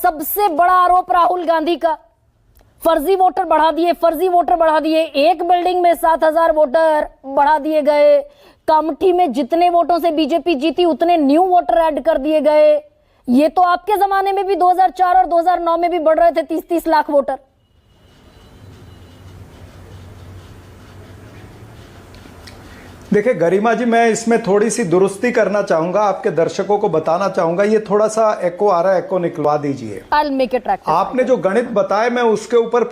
सबसे बड़ा आरोप राहुल गांधी का, फर्जी वोटर बढ़ा दिए, फर्जी वोटर बढ़ा दिए। एक बिल्डिंग में 7,000 वोटर बढ़ा दिए गए। कामठी में जितने वोटों से बीजेपी जीती उतने न्यू वोटर ऐड कर दिए गए। ये तो आपके जमाने में भी 2004 और 2009 में भी बढ़ रहे थे 30-30 लाख वोटर। देखिए गरिमा जी, मैं इसमें थोड़ी सी दुरुस्ती करना चाहूंगा, आपके दर्शकों को बताना चाहूंगा। ये थोड़ा सा एको आ रहा है, एको निकलवा दीजिए। आपने जो गणित बताए मैं उसके ऊपर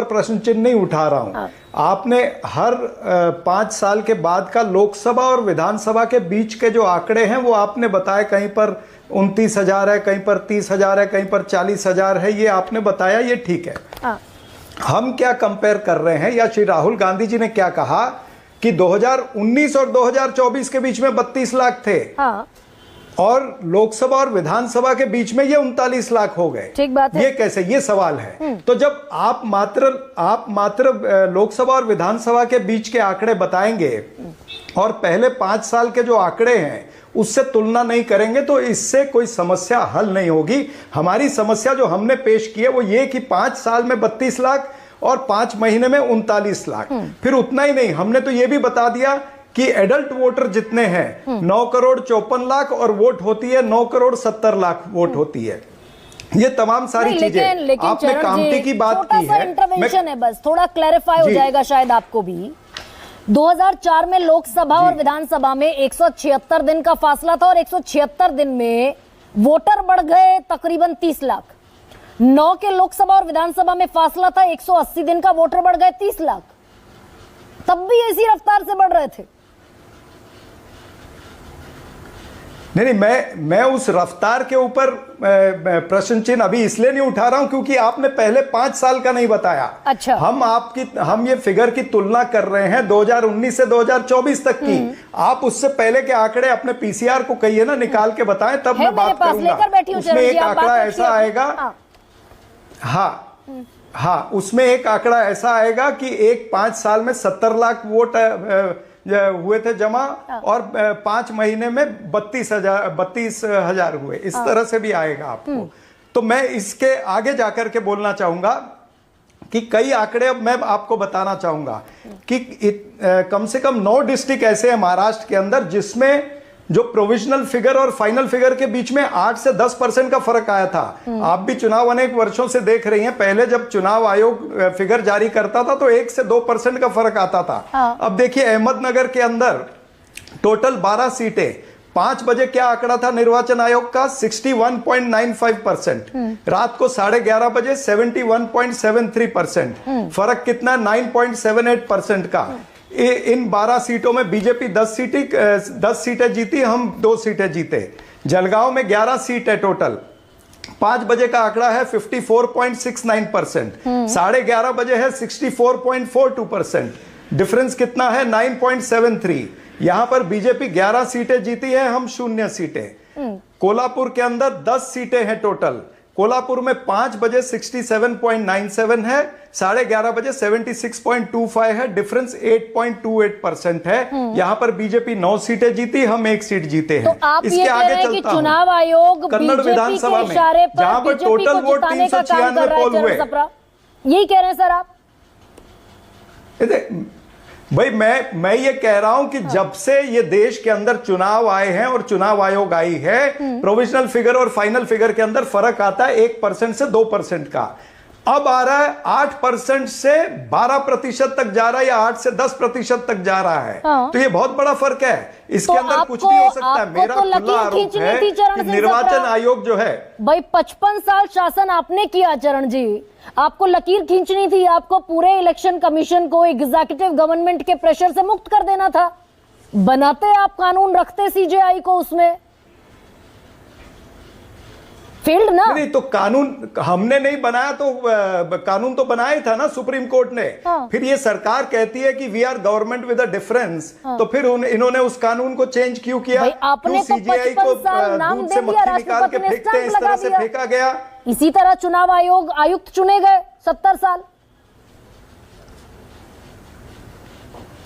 प्रश्न चिन्ह नहीं उठा रहा हूं। आपने हर 5 साल के बाद का लोकसभा और विधानसभा के बीच के जो आंकड़े हैं वो आपने बताए। कहीं पर 29,000 है, कहीं पर 30,000 है, कहीं पर 40,000 है, ये आपने बताया, ये ठीक है। हम क्या कंपेयर कर रहे हैं, या श्री राहुल गांधी जी ने क्या कहा कि 2019 और 2024 के बीच में 32 लाख थे। और लोकसभा और विधानसभा के बीच में ये 39 लाख हो गए। ठीक बात है। ये कैसे, ये सवाल है। तो जब आप मात्र लोकसभा और विधानसभा के बीच के आंकड़े बताएंगे और पहले 5 साल के जो आंकड़े हैं उससे तुलना नहीं करेंगे तो इससे कोई समस्या हल नहीं होगी। हमारी समस्या जो हमने पेश की है वो ये कि 5 साल में 32 लाख और 5 महीने में 39 लाख। फिर उतना ही नहीं, हमने तो ये भी बता दिया कि एडल्ट वोटर जितने हैं 9 करोड़ 54 लाख और वोट होती है 9 करोड़ 70 लाख वोट होती है। ये तमाम सारी चीजें लेकिन आपने कामठी की बात की है। इंटरवेंशन है, बस थोड़ा क्लैरिफाई हो जाएगा शायद आपको भी। 2004 में लोकसभा और विधानसभा में 176 दिन का फासला था और 176 दिन में वोटर बढ़ गए तकरीबन 30 लाख। 9 के लोकसभा और विधानसभा में फासला था 180 दिन का, वोटर बढ़ गए 30 लाख। तब भी इसी रफ्तार से बढ़ रहे थे। नहीं, मैं उस रफ्तार के ऊपर प्रश्न चिन्ह अभी इसलिए नहीं उठा रहा हूं क्योंकि आपने पहले 5 साल का नहीं बताया। अच्छा। हम ये फिगर की तुलना कर रहे हैं 2019 से 2024 तक की। आप उससे पहले के आंकड़े अपने पीसीआर को कहिए ना, निकाल के बताएं, तब मैं बात करूंगा। उसमें एक आंकड़ा ऐसा आएगा, हाँ, उसमें एक आंकड़ा ऐसा आएगा कि 5 साल में 70 लाख वोट हुए थे जमा और 5 महीने में 32,000 हुए। इस तरह से भी आएगा आपको। तो मैं इसके आगे जाकर के बोलना चाहूंगा कि कई आंकड़े अब मैं आपको बताना चाहूंगा कि कम से कम 9 डिस्ट्रिक्ट ऐसे हैं महाराष्ट्र के अंदर जिसमें जो प्रोविजनल फिगर और फाइनल फिगर के बीच में 8 से 10% का फर्क आया था। आप भी चुनाव अनेक वर्षों से देख रही हैं। पहले जब चुनाव आयोग फिगर जारी करता था तो 1 से 2% का फर्क आता था। अब देखिए अहमदनगर के अंदर टोटल 12 सीटें, 5 बजे क्या आंकड़ा था निर्वाचन आयोग का, 61.95%। रात को 11:30 बजे 71.73%। फर्क कितना, 9.78% का। इन 12 सीटों में बीजेपी 10 सीटें जीती, हम 2 सीटें जीते। जलगांव में 11 सीट है टोटल। 5 बजे का आंकड़ा है 54.69%। 11:30 बजे है 64.42%। डिफरेंस कितना है, 9.73। यहां पर बीजेपी 11 सीटें जीती है, हम 0 सीटें। कोल्हापुर के अंदर 10 सीटें हैं टोटल। कोल्हापुर में 5 बजे 67.97 है, 11:30 बजे 76.25 है। डिफरेंस 8.28% है। यहां पर बीजेपी 9 सीटें जीती, हम 1 सीट जीते हैं। तो आप इसके आगे चलता हूं, चुनाव आयोग कन्नड़ विधानसभा में जहां पर टोटल वोट 396 पोल हुए, यही कह रहे हैं सर आप? भाई मैं ये कह रहा हूं कि जब से ये देश के अंदर चुनाव आए हैं और चुनाव आयोग आई है, प्रोविजनल फिगर और फाइनल फिगर के अंदर फर्क आता है 1% से 2% का। अब आ रहा है 8% से 12% तक जा रहा है, या 8 से 10% तक जा रहा है। तो ये बहुत बड़ा फर्क है। इसके अंदर कुछ भी हो सकता है। मेरा खुला आरोप है कि निर्वाचन आयोग जो है, भाई 55 साल शासन आपने किया चरण जी, आपको लकीर खींचनी थी। आपको पूरे इलेक्शन कमीशन को एग्जीक्यूटिव गवर्नमेंट के प्रेशर से मुक्त कर देना था। बनाते आप कानून, रखते सीजेआई को उसमें, फील्ड ना। नहीं तो कानून हमने नहीं बनाया, तो कानून तो बनाया ही था ना सुप्रीम कोर्ट ने। फिर ये सरकार कहती है कि we are government with a difference, तो फिर इन्होंने उस कानून को चेंज क्यों किया? आपने सीजीआई को दूध से मक्खी निकाल के फेंकते हैं, इस तरह से फेंका गया। इसी तरह चुनाव आयोग आयुक्त चुने गए 70 साल।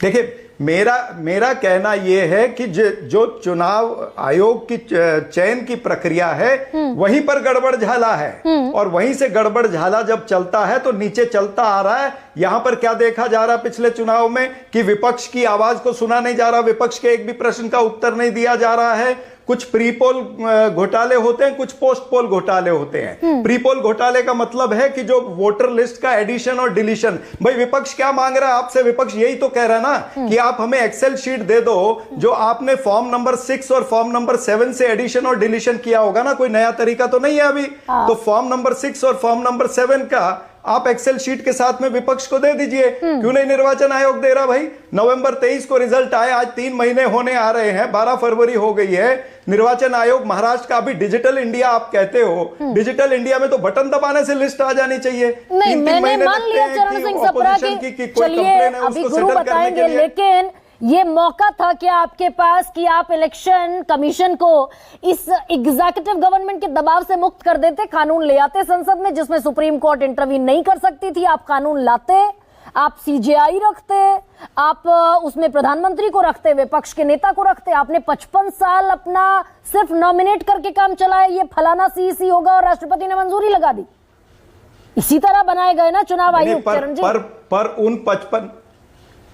देखिए मेरा कहना यह है कि जो चुनाव आयोग की चयन की प्रक्रिया है वहीं पर गड़बड़ झाला है, और वहीं से गड़बड़ झाला जब चलता है तो नीचे चलता आ रहा है। यहां पर क्या देखा जा रहा है पिछले चुनाव में कि विपक्ष की आवाज को सुना नहीं जा रहा, विपक्ष के एक भी प्रश्न का उत्तर नहीं दिया जा रहा है। कुछ प्री पोल घोटाले होते हैं, कुछ पोस्ट पोल घोटाले होते हैं। प्री पोल घोटाले का मतलब है कि जो वोटर लिस्ट का एडिशन और डिलीशन, भाई विपक्ष क्या मांग रहा है आपसे? विपक्ष यही तो कह रहा है ना कि आप हमें एक्सेल शीट दे दो जो आपने फॉर्म नंबर 6 और फॉर्म नंबर 7 से एडिशन और डिलीशन किया होगा ना, कोई नया तरीका तो नहीं है अभी। तो फॉर्म नंबर 6 और फॉर्म नंबर 7 का आप एक्सेल शीट के साथ में विपक्ष को दे दीजिए। क्यों नहीं निर्वाचन आयोग दे रहा भाई? नवंबर 23 को रिजल्ट आए, आज 3 महीने होने आ रहे हैं, 12 फरवरी हो गई है। निर्वाचन आयोग महाराष्ट्र का, अभी डिजिटल इंडिया आप कहते हो, डिजिटल इंडिया में तो बटन दबाने से लिस्ट आ जानी चाहिए। नहीं, मैंने मान लिया चरण सिंह सप्रा की चलिए अभी गुरु बताएंगे, लेकिन ये मौका था क्या आपके पास कि आप इलेक्शन कमीशन को इस एग्जीक्यूटिव गवर्नमेंट के दबाव से मुक्त कर देते, कानून ले आते संसद में जिसमें सुप्रीम कोर्ट इंटरवीन नहीं कर सकती थी, आप कानून लाते, आप सीजेआई रखते, आप उसमें प्रधानमंत्री को रखते, विपक्ष के नेता को रखते। आपने 55 साल अपना सिर्फ नॉमिनेट करके काम चलाया, ये फलाना सीईसी होगा और राष्ट्रपति ने मंजूरी लगा दी। इसी तरह बनाए गए ना चुनाव आयुक्त चरण जी। पर उन 55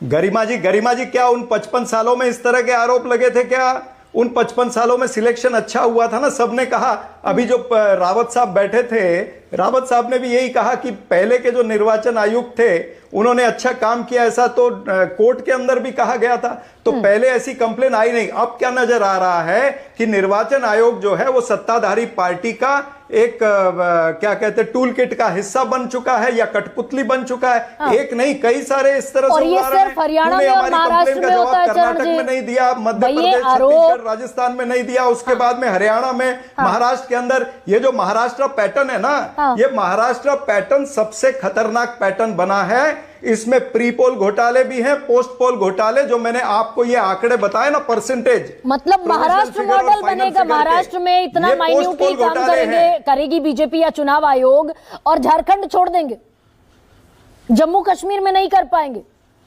गरिमा जी क्या उन 55 सालों में इस तरह के आरोप लगे थे क्या? उन 55 सालों में सिलेक्शन अच्छा हुआ था ना, सबने कहा। अभी जो रावत साहब बैठे थे, रावत साहब ने भी यही कहा कि पहले के जो निर्वाचन आयुक्त थे उन्होंने अच्छा काम किया, ऐसा तो कोर्ट के अंदर भी कहा गया था। तो पहले ऐसी कंप्लेन आई नहीं। अब क्या नजर आ रहा है कि निर्वाचन आयोग जो है वो सत्ताधारी पार्टी का एक क्या कहते हैं टूल किट का हिस्सा बन चुका है या कठपुतली बन चुका है। हाँ। एक नहीं, कई सारे इस तरह और से ये सिर्फ हरियाणा में और महाराष्ट्र में होता है। कर्नाटक में नहीं दिया, मध्य प्रदेश, छत्तीसगढ़, राजस्थान में नहीं दिया, उसके बाद में हरियाणा में, महाराष्ट्र के अंदर। ये जो महाराष्ट्र पैटर्न है ना, ये महाराष्ट्र पैटर्न सबसे खतरनाक पैटर्न बना है। इसमें प्री पोल घोटाले भी हैं, पोस्ट पोल घोटाले, जो मैंने आपको ये आंकड़े बताए ना, परसेंटेज। मतलब महाराष्ट्र मॉडल बनेगा, महाराष्ट्र में इतना माइन्यूटली काम करेगी बीजेपी या चुनाव आयोग, और झारखंड छोड़ देंगे, जम्मू कश्मीर में नहीं कर पाएंगे।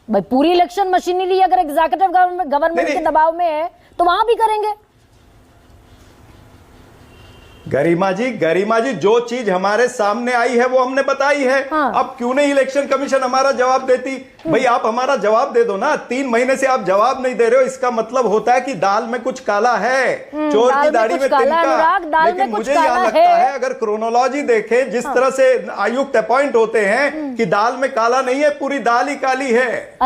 भाई पूरी इलेक्शन मशीनरी अगर एग्जीक्यूटिव गवर्नमेंट के दबाव में है तो वहां भी करेंगे। गरिमा जी जो चीज हमारे सामने आई है वो हमने बताई है। हाँ। अब क्यों नहीं इलेक्शन कमीशन हमारा जवाब देती? भाई आप हमारा जवाब दे दो ना। 3 महीने से आप जवाब नहीं दे रहे हो, इसका मतलब होता है कि दाल में कुछ काला है, चोर की दाढ़ी में तिनका। लेकिन मुझे यहाँ लगता है अगर क्रोनोलॉजी देखें, जिस तरह से आयुक्त अपॉइंट होते हैं, कि दाल में काला नहीं है, पूरी दाल ही काली है।